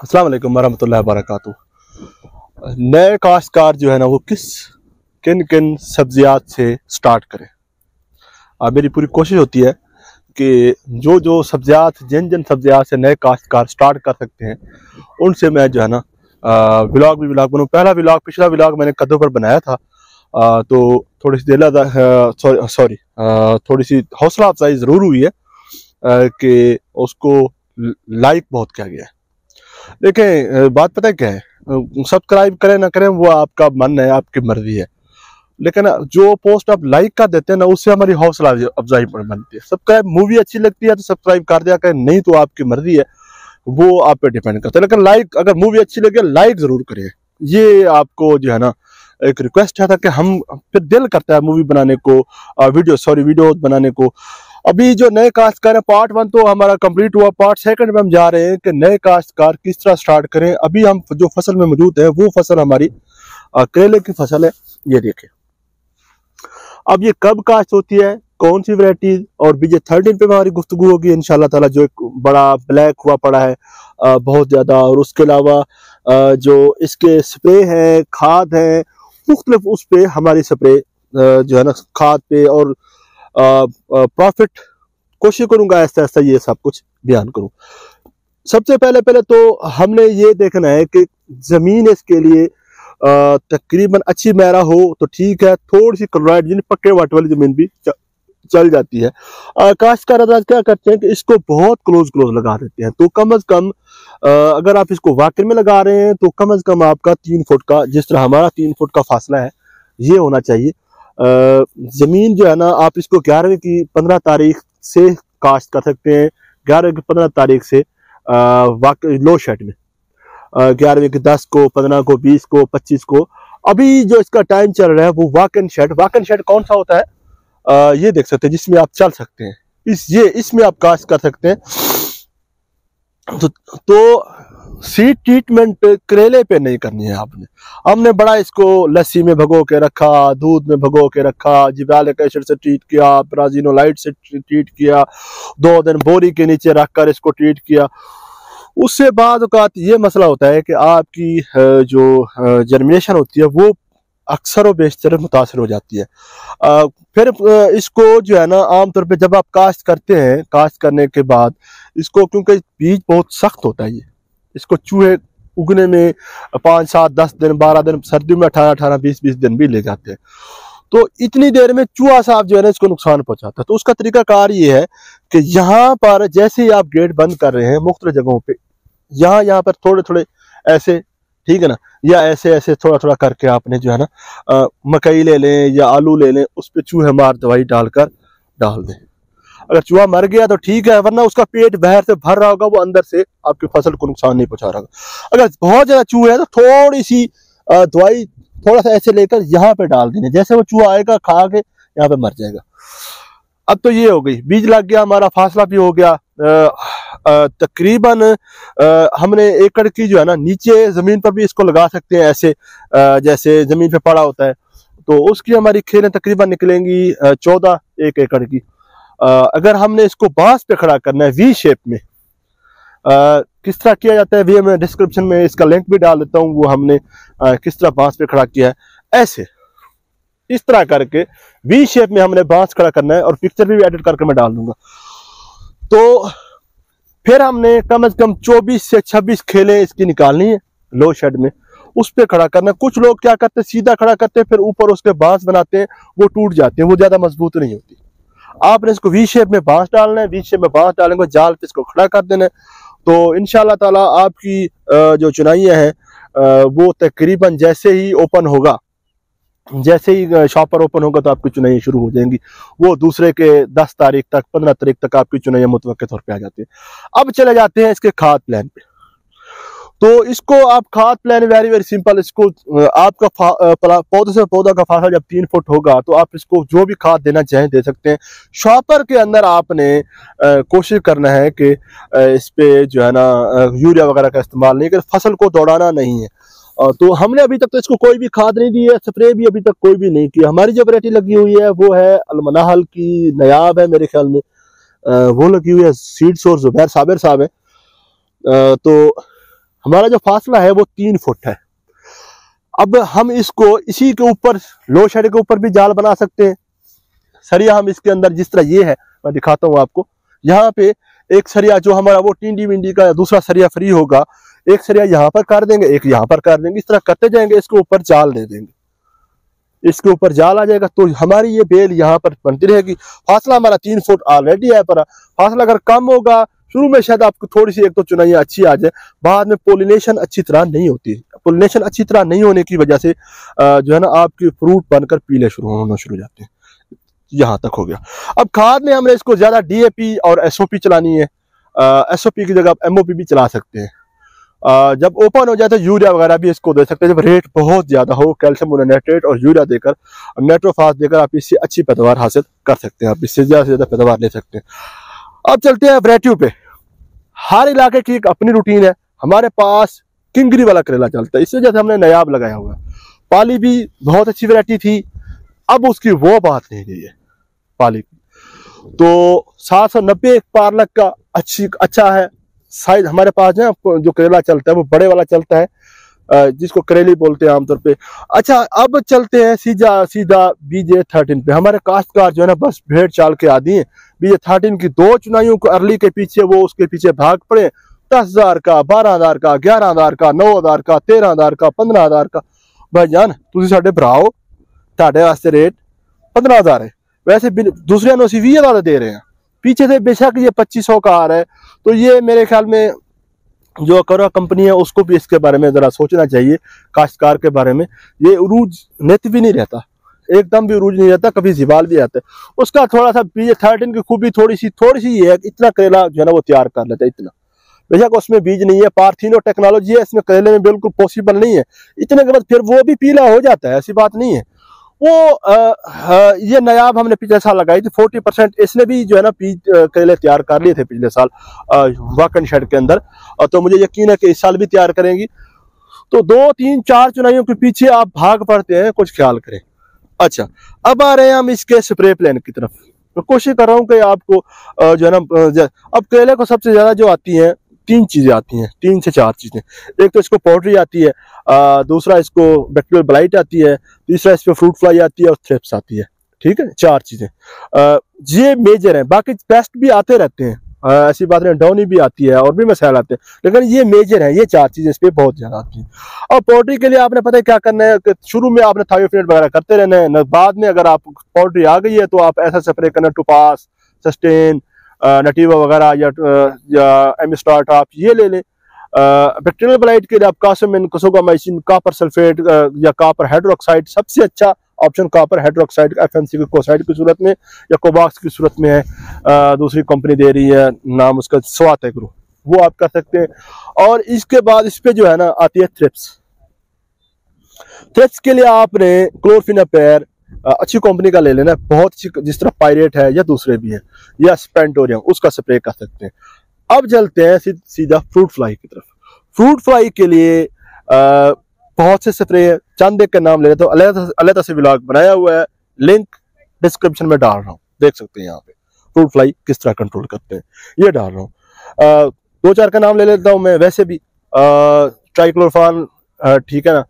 अस्सलाम वालेकुम वरहमतुल्लाहि वबरकातुहू। नए काश्तकार जो है ना वो किन किन सब्जियात से स्टार्ट करें। मेरी पूरी कोशिश होती है कि जो सब्जियात जिन सब्जियात से नए काश्तकार स्टार्ट कर सकते हैं उनसे मैं जो है ना व्लॉग बनाऊँ। पहला व्लॉग पिछला व्लॉग मैंने कद्दू पर बनाया था, तो थोड़ी सी थोड़ी सी हौसला अफजाई ज़रूर हुई है कि उसको लाइक बहुत किया गया है। देखिए बात पता है क्या है, सब्सक्राइब करें ना करें वो आपका मन है, आपकी मर्जी है, लेकिन जो पोस्ट आप लाइक कर देते हैं ना उससे हमारी हौसला अफजाई बनती है। सब्सक्राइब मूवी अच्छी लगती है तो सब्सक्राइब कर दिया करें, नहीं तो आपकी मर्जी है, वो आप पे डिपेंड करता है। लेकिन लाइक, अगर मूवी अच्छी लगे लाइक जरूर करें, ये आपको जो है ना एक रिक्वेस्ट है ताकि हम फिर दिल करता है मूवी बनाने को, वीडियो बनाने को। अभी जो नए काश्तकार है, पार्ट 1 तो हमारा कंप्लीट हुआ, पार्ट 2 में हम जा रहे हैं कि नए काश्तकार किस तरह स्टार्ट करें। अभी हम जो फसल में मौजूद है वो फसल हमारी करेले की फसल है। ये देखें, अब ये कब काश्त होती है, कौन सी वैरायटी, और बीजे 13 पे हमारी गुफ्तगू होगी इंशाल्लाह ताला। जो एक बड़ा ब्लैक हुआ पड़ा है बहुत ज्यादा, और उसके अलावा जो इसके स्प्रे हैं, खाद है मुख्तलिफ, उस पे हमारी स्प्रे जो है ना खाद पे, और प्रॉफिट कोशिश करूंगा ऐसा ऐसा ये सब कुछ बयान करूं। सबसे पहले तो हमने ये देखना है कि जमीन इसके लिए तकरीबन अच्छी मैरा हो तो ठीक है, थोड़ी सी क्लोराइड यानी पक्के वाटर वाली जमीन भी चल जाती है। काश्तकार हज़रात क्या करते हैं कि इसको बहुत क्लोज लगा देते हैं। तो कम अज कम अगर आप इसको वाटर में लगा रहे हैं तो कम अज कम आपका 3 फुट का, जिस तरह हमारा 3 फुट का फासला है, ये होना चाहिए। जमीन जो है ना आप इसको 11वीं की 15 तारीख से काश्त कर सकते हैं, 11वीं की 15 तारीख से लो शेड में, 11वीं की 10 को, 15 को, 20 को, 25 को। अभी जो इसका टाइम चल रहा है वो वाक एंड शेड कौन सा होता है, ये देख सकते हैं, जिसमें आप चल सकते हैं, इसमें आप काश्त कर सकते हैं। तो सीड ट्रीटमेंट करेले पे नहीं करनी है आपने। हमने बड़ा इसको लस्सी में भगो के रखा, दूध में भगो के रखा, जिब्रालिक एसिड से ट्रीट किया, प्राजिनोलाइट से ट्रीट किया, 2 दिन बोरी के नीचे रखकर इसको ट्रीट किया। उससे बाद ये मसला होता है कि आपकी जो जर्मिनेशन होती है वो अक्सर व बेशतर मुतासर हो जाती है। फिर इसको जो है ना आमतौर पे जब आप काश्त करते हैं, काश्त करने के बाद इसको, क्योंकि बीज बहुत सख्त होता है, इसको चूहे उगने में 5, 7, 10 दिन, 12 दिन, सर्दियों में 18, 20 दिन भी ले जाते हैं। तो इतनी देर में चूहा साहब जो है ना इसको नुकसान पहुंचाता है। तो उसका तरीकाकार ये है कि यहाँ पर जैसे ही आप गेट बंद कर रहे हैं मुख्तलिफ जगहों पे, यहाँ पर थोड़े ऐसे, ठीक है ना, या ऐसे थोड़ा करके आपने जो है ना मकई ले लें या आलू ले लें, उस पर चूहे मार दवाई डाल दें। अगर चूहा मर गया तो ठीक है, वरना उसका पेट बाहर से भर रहा होगा, वो अंदर से आपकी फसल को नुकसान नहीं पहुंचा रहा होगा। अगर बहुत ज्यादा चूहे है तो थोड़ी सी दवाई थोड़ा सा ऐसे लेकर यहाँ पे डाल देंगे, जैसे वो चूहा आएगा खा के यहाँ पे मर जाएगा। अब तो ये हो गई, बीज लग गया, हमारा फासला भी हो गया। तकरीबन हमने एकड़ की जो है ना नीचे जमीन पर भी इसको लगा सकते हैं, ऐसे जैसे जमीन पे पड़ा होता है, तो उसकी हमारी खेलें तकरीबन निकलेंगी 14 एक एकड़ की। अगर हमने इसको बांस पे खड़ा करना है वी शेप में, किस तरह किया जाता है, मैं डिस्क्रिप्शन में इसका लिंक भी डाल देता हूँ, वो हमने किस तरह बांस पे खड़ा किया है। ऐसे इस तरह करके वी शेप में हमने बांस खड़ा करना है, और पिक्चर भी एडिट करके मैं डाल दूंगा। तो फिर हमने कम से कम 24 से 26 खेलें इसकी निकालनी है लो शेड में, उस पे खड़ा करना है। कुछ लोग क्या करते हैं, सीधा खड़ा करते हैं, फिर ऊपर उसके बांस बनाते हैं, वो टूट जाते हैं, वो ज्यादा मजबूत नहीं होती। आपने इसको वी शेप में बांस डालना है, वी शेप में बांस डालेंगे, जाल पे इसको खड़ा कर देना है। तो इंशाल्लाह ताला आपकी जो चुनाइयाँ हैं वो तकरीबन जैसे ही ओपन होगा, जैसे ही शॉपर ओपन होगा तो आपकी चुनाई शुरू हो जाएंगी। वो दूसरे के 10 तारीख तक, 15 तारीख तक आपकी चुनाई मुतवक्किल तौर पे आ जाती है। अब चले जाते हैं इसके खाद प्लान पे। तो इसको आप खाद प्लान वेरी सिंपल। इसको आपका पौधे से पौधा का फासला जब 3 फुट होगा तो आप इसको जो भी खाद देना चाहें दे सकते हैं। शॉपर के अंदर आपने कोशिश करना है कि इस पे जो है ना यूरिया वगैरह का इस्तेमाल नहीं कर, फसल को दौड़ाना नहीं है। तो हमने अभी तक तो इसको कोई भी खाद नहीं दी है, स्प्रे भी अभी तक कोई भी नहीं किया। हमारी जो वैरायटी लगी हुई है वो है अलमनाहल की, नयाब है मेरे ख्याल में, वो लगी हुई है। सीड सोर्स जुबैर साबिर साहब है। तो हमारा जो फासला है वो 3 फुट है। अब हम इसको इसी के ऊपर लो शेड के ऊपर भी जाल बना सकते हैं। सरिया हम इसके अंदर जिस तरह ये है, मैं दिखाता हूँ आपको। यहाँ पे एक सरिया जो हमारा वो टिंडी विंडी का दूसरा सरिया फ्री होगा, एक सरिया यहाँ पर कर देंगे, एक यहाँ पर कर देंगे, इस तरह करते जाएंगे। इसके ऊपर जाल दे देंगे, इसके ऊपर जाल आ जाएगा, तो हमारी ये बेल यहाँ पर बनती रहेगी। फासला हमारा 3 फुट ऑलरेडी है, पर फासला अगर कम होगा, शुरू में शायद आपको थोड़ी सी एक तो चुनाई अच्छी आ जाए, बाद में पोलिनेशन अच्छी तरह नहीं होती। पोलिनेशन अच्छी तरह नहीं होने की वजह से जो है ना आपके फ्रूट बनकर पीले होना शुरू हो जाते हैं। यहाँ तक हो गया। अब खाद में हमने इसको ज्यादा DAP और SOP चलानी है। SOP की जगह आप MOP भी चला सकते हैं। जब ओपन हो जाए तो यूरिया वगैरह भी इसको दे सकते हैं। जब रेट बहुत ज्यादा हो, कैल्शियम मोनोनेट्रेट और यूरिया देकर, नाइट्रोफास देकर आप इससे अच्छी पैदावार हासिल कर सकते हैं। आप इससे ज्यादा से ज्यादा पैदावार ले सकते हैं। अब चलते हैं वैरायटियों पे। हर इलाके की एक अपनी रूटीन है। हमारे पास किंगरी वाला करेला चलता है, इस वजह से हमने नयाब लगाया हुआ है। पाली भी बहुत अच्छी वैरायटी थी, अब उसकी वो बात नहीं रही है पाली की। तो 790 पार्लक का अच्छा है साइज हमारे पास है। जो करेला चलता है वो बड़े वाला चलता है, जिसको करेली बोलते हैं आमतौर पे। अच्छा, अब चलते हैं सीधा BJ13 पे। हमारे काश्तकार जो है ना बस भेड़ चाल के आदि हैं। BJ13 की 2 चुनाइयों को अरली के पीछे वो उसके पीछे भाग पड़े। 10,000 का, 12,000 का, 11,000 का, 9,000 का, 13,000 का, 15,000 का। भाईजान तुसी साडे भराओ, ताडे वास्ते रेट 15,000 है। वैसे दूसरे नो 20,000 दे रहे हैं। पीछे से बेशक ये 2500 का आ रहा है। तो ये मेरे ख्याल में जो करा कंपनी है उसको भी इसके बारे में जरा सोचना चाहिए, काश्तकार के बारे में। ये उरूज नेत भी नहीं रहता, एकदम भी उरूज नहीं रहता, कभी जिबाल भी आता है। उसका थोड़ा सा BJ13 की खूबी थोड़ी सी ये है, इतना करेला जो है ना वो तैयार कर लेता है। इतना बेशक उसमें बीज नहीं है, पार्थिनो टेक्नोलॉजी है इसमें, करेले में बिल्कुल पॉसिबल नहीं है। इतने के बाद फिर वो भी पीला हो जाता है, ऐसी बात नहीं है। वो ये नयाब हमने पिछले साल लगाई थी 40%। इसने भी जो है ना करेले तैयार कर लिए थे पिछले साल वाकन शेड के अंदर। तो मुझे यकीन है कि इस साल भी तैयार करेंगी। तो 2, 3, 4 चुनाइयों के पीछे आप भाग पड़ते हैं, कुछ ख्याल करें। अच्छा, अब आ रहे हैं हम इसके स्प्रे प्लान की तरफ। मैं कोशिश कर रहा हूँ कि आपको जो है ना, अब करेले को सबसे ज्यादा जो आती है 3 चीजें आती हैं, 3 से 4 चीजें। एक तो इसको पाउडरी आती है, दूसरा इसको बैक्टीरियल ब्लाइट आती है, तीसरा इस पे फ्रूट फ्लाई आती है और थ्रिप्स आती है। ठीक है, 4 चीजें ये मेजर हैं। बाकी पेस्ट भी आते रहते हैं, ऐसी बात नहीं, डाउनी भी आती है और भी मसाइल आते हैं, लेकिन ये मेजर है। ये 4 चीजें इस पे बहुत ज्यादा आती हैं। और पाउडरी के लिए आपने पता है क्या करना है कि शुरू में आपने थायोफिनेट वगैरह करते रहना है। बाद में अगर आप पाउडरी आ गई है तो आप ऐसा स्प्रे करना, टोपास, सस्टेन, नटीवा वगैरह या एमिस्टार्ट आप ये ले लें। बैक्टीरियल ब्लाइट के लिए आप कासमिन, कसोगामाइसिन, कॉपर सल्फेट या कॉपर हाइड्रोक्साइड, सबसे अच्छा ऑप्शन कॉपर हाइड्रोक्साइड FMC की कोसाइड की सूरत में या कोबाक्स की सूरत में है। दूसरी कंपनी दे रही है, नाम उसका स्वात एग्रो, वो आप कर सकते हैं। और इसके बाद इस पे जो है ना आती है थ्रिप्स। थ्रिप्स के लिए आपने क्लोरफिनापेर अच्छी कंपनी का ले लेना, बहुत अच्छी, जिस तरह पायरेट है या दूसरे भी है, या स्पेंटोरियम, उसका स्प्रे कर सकते हैं। अब चलते हैं सीधा फ्रूट फ्लाई की तरफ। फ्रूट फ्लाई के लिए बहुत से स्प्रे है, चंद एक का नाम ले लेते हो। अलग से व्लॉग बनाया हुआ है, लिंक डिस्क्रिप्शन में डाल रहा हूँ, देख सकते हैं यहाँ पे फ्रूट फ्लाई किस तरह कंट्रोल करते हैं, ये डाल रहा हूँ। 2-4 का नाम ले लेता हूँ मैं। वैसे भी ट्राइक्लोरफान, ठीक है ना,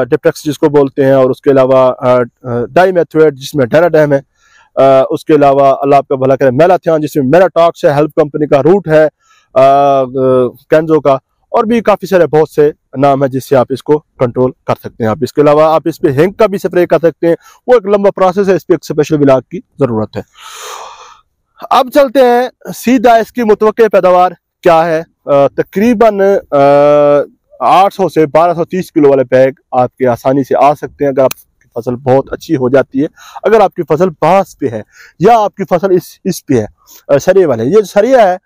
डिप्टेक्स जिसको बोलते हैं, और उसके अलावा डाइमेथोएट जिसमें डेराडैम है, उसके अलावा अल्लाह आपका भला करे मेलाथियान जिसमें मेलाटॉक्स है, हेल्प कंपनी का, रूट है कैंजो का, और भी काफी सारे बहुत से नाम है जिससे आप इसको कंट्रोल कर सकते हैं। आप इसके अलावा आप इस पे हिंग का भी स्प्रे कर सकते हैं, वो एक लंबा प्रोसेस है, इस पे एक स्पेशल विलाग की जरूरत है। अब चलते हैं सीधा इसकी मुतवक्के पैदावार क्या है। तकरीबन 800 से 1230 किलो वाले बैग आपके आसानी से आ सकते हैं अगर आपकी फसल बहुत अच्छी हो जाती है। अगर आपकी फसल बांस पे है या आपकी फसल इस पे है, सरिये वाले, ये सरिया है,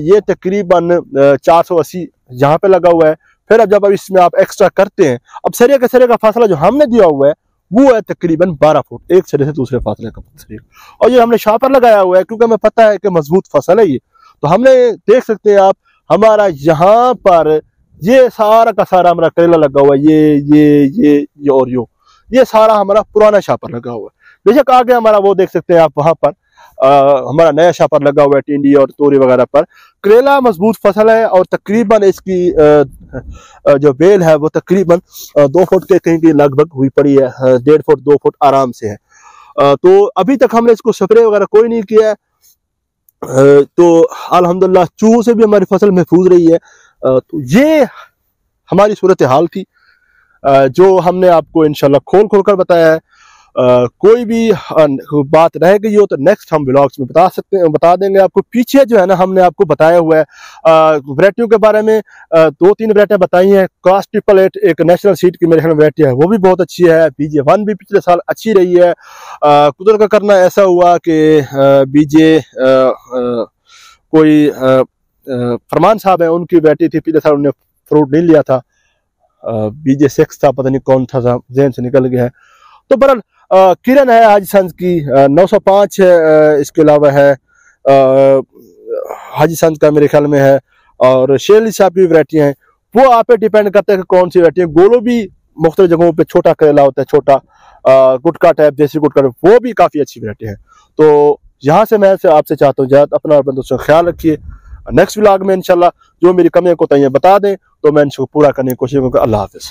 ये तकरीबन 480 यहाँ पे लगा हुआ है। फिर अब जब इसमें आप एक्स्ट्रा करते हैं, अब सरिया के सरिया का फासला जो हमने दिया हुआ है वो है तकरीबन 12 फुट एक सरिया से दूसरे फासले का सरिया, और ये हमने शापर लगाया हुआ है क्योंकि हमें पता है कि मजबूत फसल है ये। तो हमने देख सकते हैं आप, हमारा यहाँ पर ये सारा का सारा हमारा करेला लगा हुआ है, ये और ये सारा हमारा पुराना शापर लगा हुआ है। बेशक आगे हमारा वो देख सकते हैं आप, वहां पर हमारा नया शापर लगा हुआ है टिंडी और तोरी वगैरह पर। करेला मजबूत फसल है और तकरीबन इसकी जो बेल है वो तकरीबन 2 फुट के कहीं की लगभग हुई पड़ी है, 1.5 फुट 2 फुट आराम से है। तो अभी तक हमने इसको स्प्रे वगैरह कोई नहीं किया है। तो अल्हम्दुलिल्लाह चूहों से भी हमारी फसल महफूज रही है। तो ये हमारी सूरत हाल थी जो हमने आपको इंशाल्लाह खोल कर बताया है। कोई भी बात रह गई हो तो नेक्स्ट हम व्लॉग्स में बता देंगे आपको। पीछे जो है ना हमने आपको बताया हुआ है वैरायटियों के बारे में, 2-3 वैरायटियां बताई हैं। कास्ट 888 एक नेशनल सीड की मेरे ख्याल में वैरायटी है, वो भी बहुत अच्छी है। BJ1 भी पिछले साल अच्छी रही है। कुदरत का करना ऐसा हुआ कि BJ कोई फरमान साहब है, उनकी वैरायटी थी, पिछले साल उन्होंने फ्रूट नहीं लिया था। BJ6 था, पता नहीं कौन था, जहन से निकल गया है। तो बहरहाल किरण है हाजीसंज की 905 है, इसके अलावा है हाजीसंज का मेरे ख्याल में है, और शेरली साहब की वैरायटी हैं। वो आप पे डिपेंड करता है कि कौन सी वैरायटी है। गोलो भी मुख्तलिफ जगहों पे छोटा करेला होता है, छोटा गुटका टाइप, देसी गुटका, वो भी काफ़ी अच्छी वैरायटी है। तो यहाँ से मैं आपसे चाहता हूँ ज़्यादा अपना और अपने दोस्तों का ख्याल रखिए। नेक्स्ट व्लॉग में इंशाल्लाह जो मेरी कमियां कोताहियां बता दें तो मैं इनको पूरा करने की कोशिश करूँगा। अल्लाह हाफिज़।